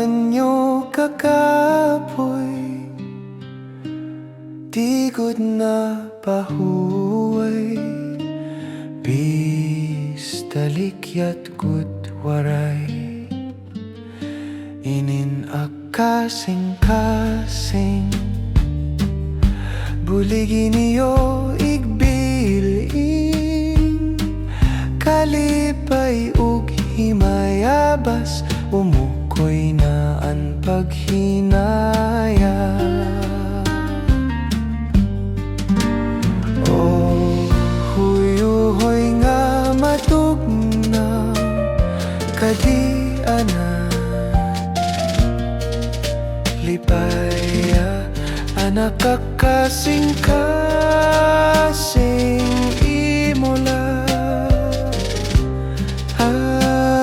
man nyo kakapoy, di gud na pahuway. Bis talikyat gud waray, inin akasing-kasing. Buligi niyo igbilin, kalipay ug himayabas, umukoy na ang paghinaya. Oh, huyuhoy nga matugnaw, kadianan lipaya, anak kakasing-kasing imola.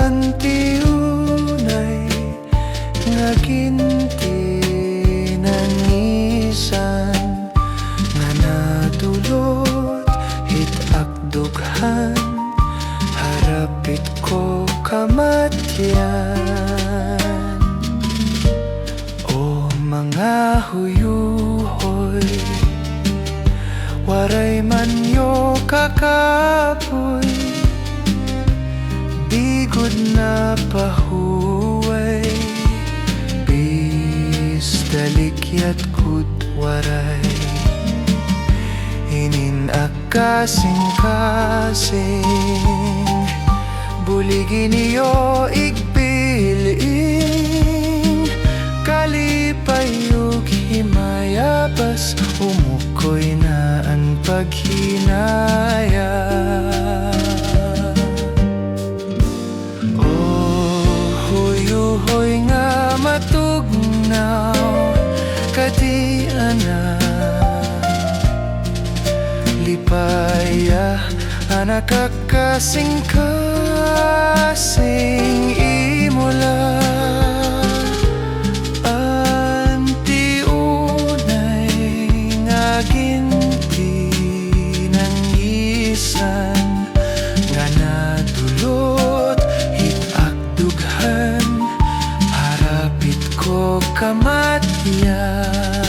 Antiunay nga ginti nangisan, nga natulot hitakdughan, harapit ko kamatyan. O mga huyuhoy, waray man nyo kakapoy, di gud na pahuway. Bis dalikyat gud waray, inin akasing-kasing. Buligi niyo igbilin, kalipay ug himayabas, umukoy na ang paghinaya. Huyuhoy nga matugnaw, kadianan lipaya, anak kakasing-kasing imola. Antiunay nga ginti nangisan, nga natulot hitakdughan, harapit ko kamatyan.